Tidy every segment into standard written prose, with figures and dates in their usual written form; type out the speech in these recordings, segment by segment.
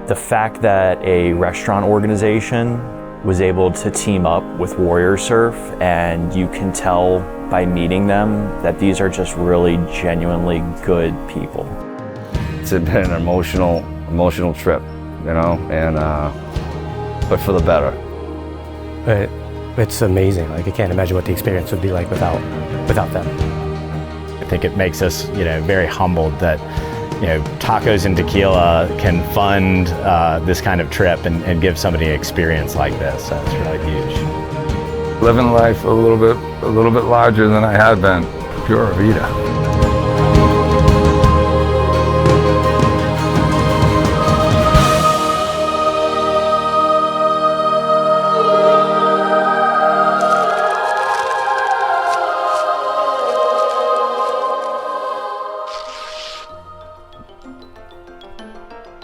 The fact that a restaurant organization was able to team up with Warrior Surf, and you can tell by meeting them that these are just really genuinely good people. It's been an emotional trip, you know, and but for the better. It's amazing. Like, I can't imagine what the experience would be like without them. I think it makes us, very humbled that, tacos and tequila can fund this kind of trip and give somebody an experience like this. So it's really huge. Living life a little bit larger than I had been. Pura vida.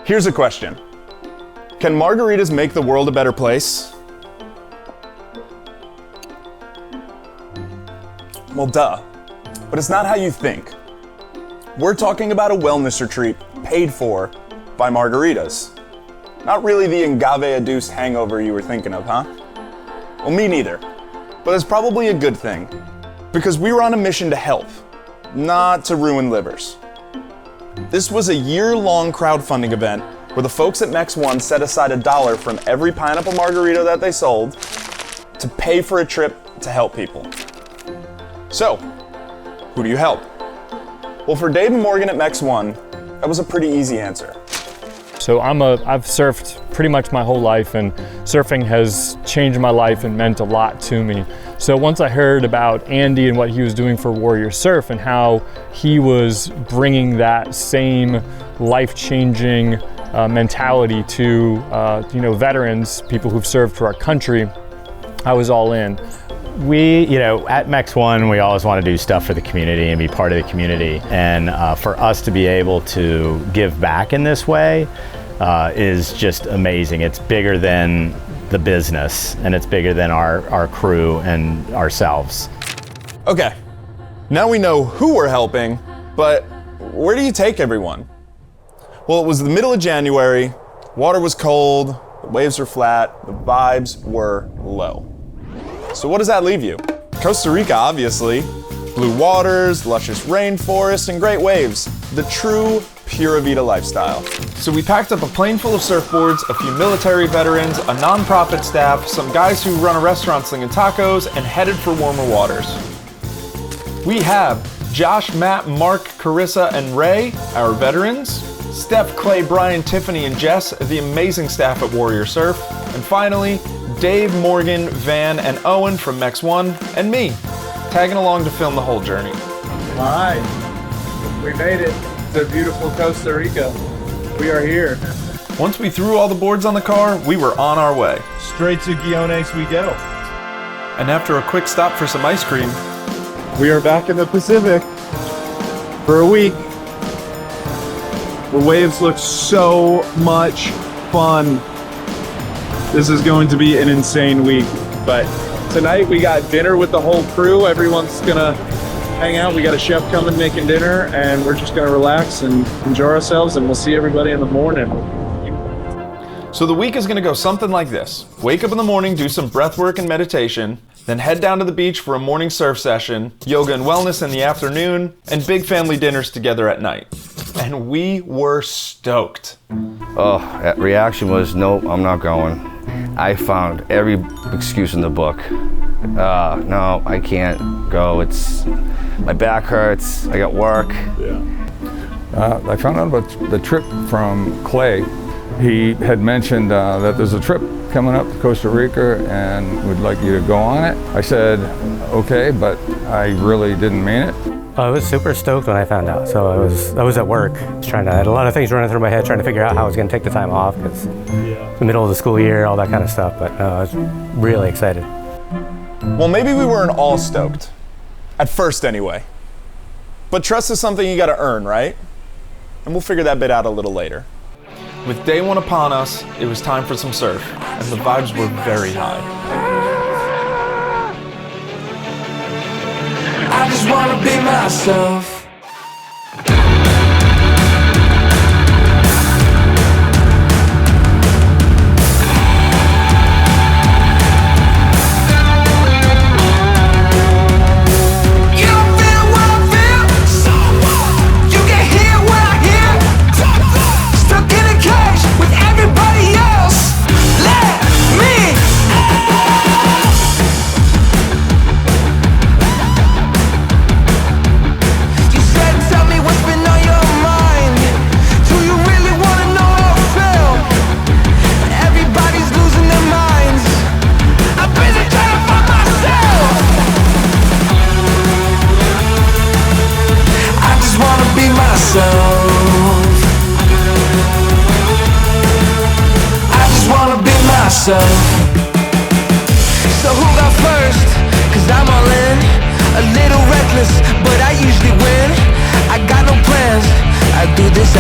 Here's a question. Can margaritas make the world a better place? Well, duh. But it's not how you think. We're talking about a wellness retreat paid for by margaritas. Not really the agave-induced hangover you were thinking of, huh? Well, me neither. But it's probably a good thing. Because we were on a mission to help, not to ruin livers. This was a year-long crowdfunding event where the folks at Mex One set aside $1 from every pineapple margarita that they sold to pay for a trip to help people. So, who do you help? Well, for Dave and Morgan at Mex One, that was a pretty easy answer. So I've surfed pretty much my whole life, and surfing has changed my life and meant a lot to me. So once I heard about Andy and what he was doing for Warrior Surf and how he was bringing that same life-changing mentality to veterans, people who've served for our country, I was all in. We, at Mex One, we always want to do stuff for the community and be part of the community. And for us to be able to give back in this way is just amazing. It's bigger than the business, and it's bigger than our crew and ourselves. Okay, now we know who we're helping, but where do you take everyone? Well, it was the middle of January, water was cold, the waves were flat, the vibes were low. So what does that leave you? Costa Rica, obviously. Blue waters, luscious rainforests, and great waves. The true Pura Vida lifestyle. So we packed up a plane full of surfboards, a few military veterans, a non-profit staff, some guys who run a restaurant slinging tacos, and headed for warmer waters. We have Josh, Matt, Mark, Carissa, and Ray, our veterans. Steph, Clay, Brian, Tiffany, and Jess, the amazing staff at Warrior Surf. And finally, Dave, Morgan, Van, and Owen from Mex One, and me, tagging along to film the whole journey. All right, we made it to beautiful Costa Rica. We are here. Once we threw all the boards on the car, we were on our way. Straight to Guiones we go. And after a quick stop for some ice cream, we are back in the Pacific for a week. The waves look so much fun. This is going to be an insane week, but tonight we got dinner with the whole crew. Everyone's gonna hang out. We got a chef coming making dinner, and we're just gonna relax and enjoy ourselves, and we'll see everybody in the morning. So the week is gonna go something like this. Wake up in the morning, do some breath work and meditation, then head down to the beach for a morning surf session, yoga and wellness in the afternoon, and big family dinners together at night. And we were stoked. Oh, that reaction was, nope, I'm not going. I found every excuse in the book. No, I can't go. My back hurts, I got work. Yeah. I found out about the trip from Clay. He had mentioned that there's a trip coming up to Costa Rica and would like you to go on it. I said, okay, but I really didn't mean it. I was super stoked when I found out. So I was at work. I had a lot of things running through my head, trying to figure out how I was going to take the time off, because the middle of the school year, all that kind of stuff. But I was really excited. Well, maybe we weren't all stoked. At first, anyway. But trust is something you got to earn, right? And we'll figure that bit out a little later. With day one upon us, it was time for some surf, and the vibes were very high. I just wanna be myself.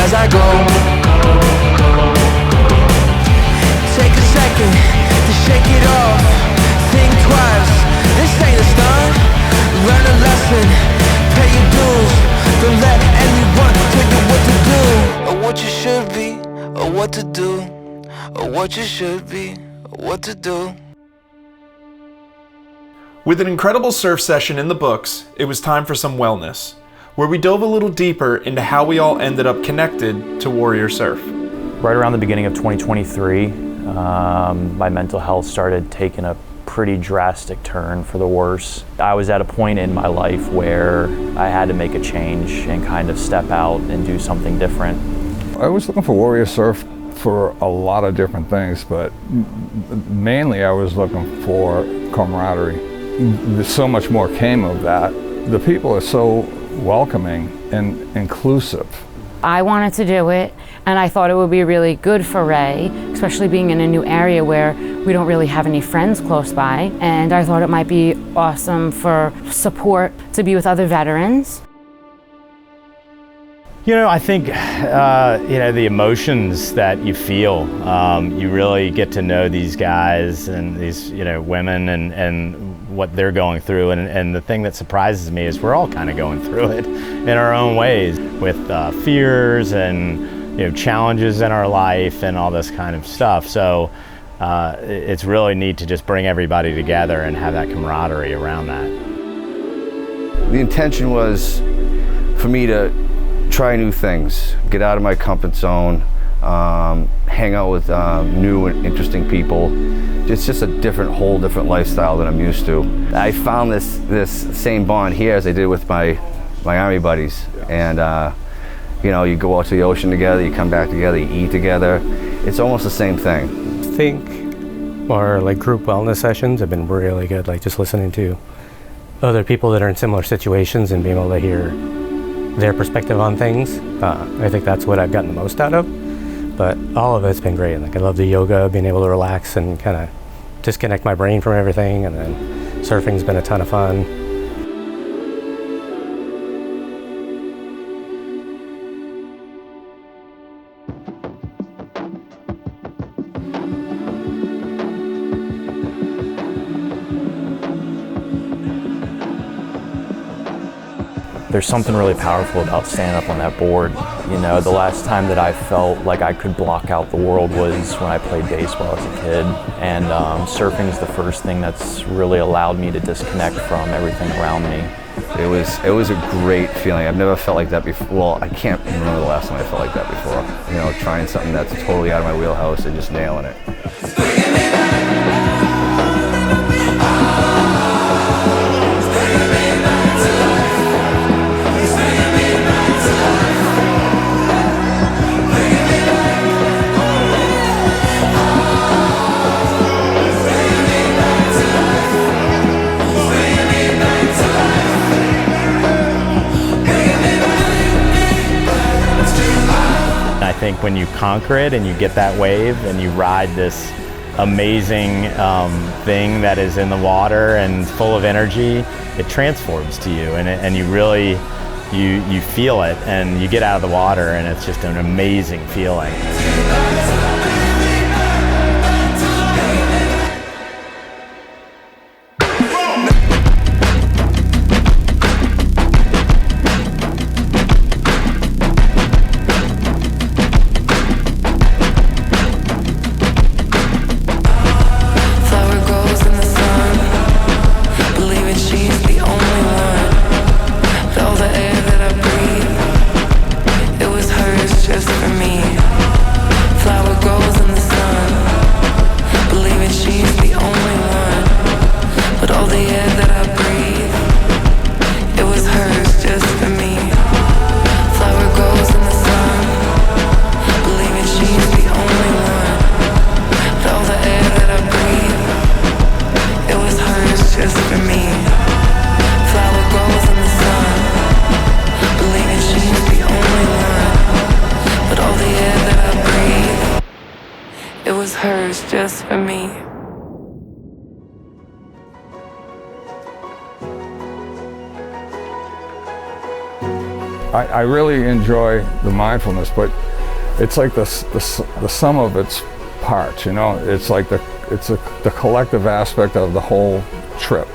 as I go. Take a second to shake it off. Think twice, this ain't a stunt. Learn a lesson, pay your dues. Don't let anyone tell you what to do, or what you should be, or what to do, or what you should be, or what to do. With an incredible surf session in the books, it was time for some wellness, where we dove a little deeper into how we all ended up connected to Warrior Surf. Right around the beginning of 2023, my mental health started taking a pretty drastic turn for the worse. I was at a point in my life where I had to make a change and kind of step out and do something different. I was looking for Warrior Surf for a lot of different things, but mainly I was looking for camaraderie. So much more came of that. The people are so welcoming and inclusive. I wanted to do it, and I thought it would be really good for Ray, especially being in a new area where we don't really have any friends close by. And I thought it might be awesome for support to be with other veterans. You know, I think, the emotions that you feel, you really get to know these guys and these, women and what they're going through. And the thing that surprises me is we're all kind of going through it in our own ways with fears and, challenges in our life and all this kind of stuff. So it's really neat to just bring everybody together and have that camaraderie around that. The intention was for me to try new things, get out of my comfort zone, hang out with new and interesting people. It's just a whole different lifestyle than I'm used to. I found this same bond here as I did with my Army buddies. And you go out to the ocean together, you come back together, you eat together. It's almost the same thing. I think our group wellness sessions have been really good, just listening to other people that are in similar situations and being able to hear their perspective on things. I think that's what I've gotten the most out of, but all of it's been great. I love the yoga, being able to relax and kind of disconnect my brain from everything, and then surfing's been a ton of fun. There's something really powerful about standing up on that board. The last time that I felt like I could block out the world was when I played baseball as a kid. And surfing is the first thing that's really allowed me to disconnect from everything around me. It was a great feeling. I've never felt like that before. Well, I can't remember the last time I felt like that before. Trying something that's totally out of my wheelhouse and just nailing it. I think when you conquer it and you get that wave and you ride this amazing thing that is in the water and full of energy, it transforms to you, and you really you feel it, and you get out of the water and it's just an amazing feeling. just for me. I really enjoy the mindfulness, but it's like the sum of its parts, you know? It's like the collective aspect of the whole trip.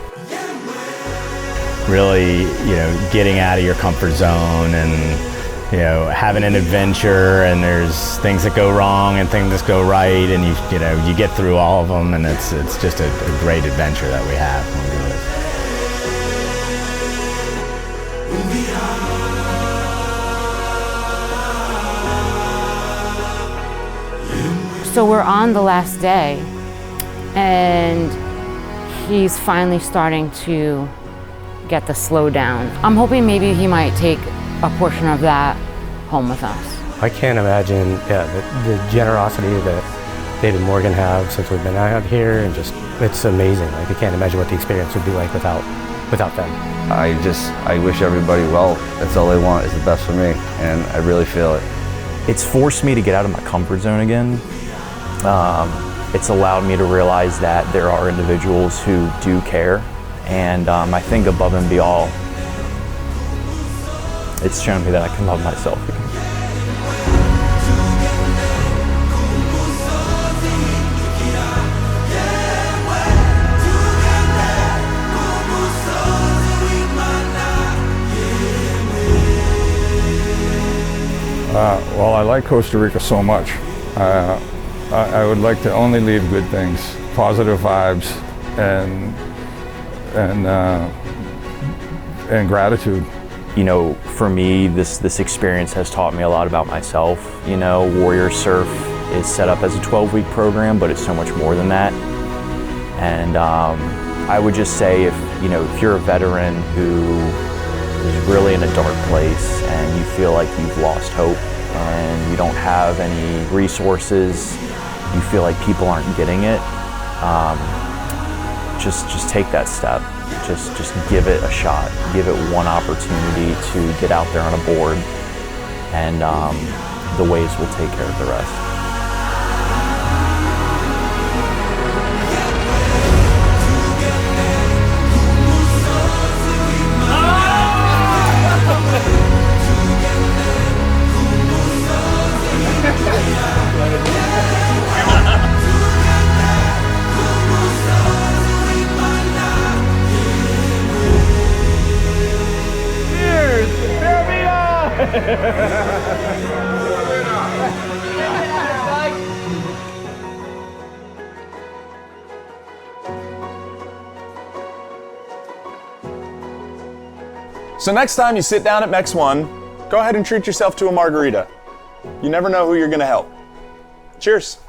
Really, you know, getting out of your comfort zone and, you know, having an adventure, and there's things that go wrong and things that go right, and you know, you get through all of them, and it's just a great adventure that we have when we do it. So we're on the last day, and he's finally starting to get the slowdown. I'm hoping maybe he might take a portion of that home with us. I can't imagine the generosity that David and Morgan have since we've been out here, and just, it's amazing. Like, I can't imagine what the experience would be like without them. I wish everybody well. That's all they want, is the best for me, and I really feel it. It's forced me to get out of my comfort zone again. It's allowed me to realize that there are individuals who do care, and I think above and beyond, it's shown me that I can love myself again. Well, I like Costa Rica so much. I would like to only leave good things, positive vibes, and gratitude. You know, for me, this experience has taught me a lot about myself. You know, Warrior Surf is set up as a 12-week program, but it's so much more than that. And I would just say, if you're a veteran who is really in a dark place and you feel like you've lost hope and you don't have any resources, you feel like people aren't getting it, just take that step. Just give it a shot. Give it one opportunity to get out there on a board, and the waves will take care of the rest. So next time you sit down at Mex 1, go ahead and treat yourself to a margarita. You never know who you're gonna help. Cheers.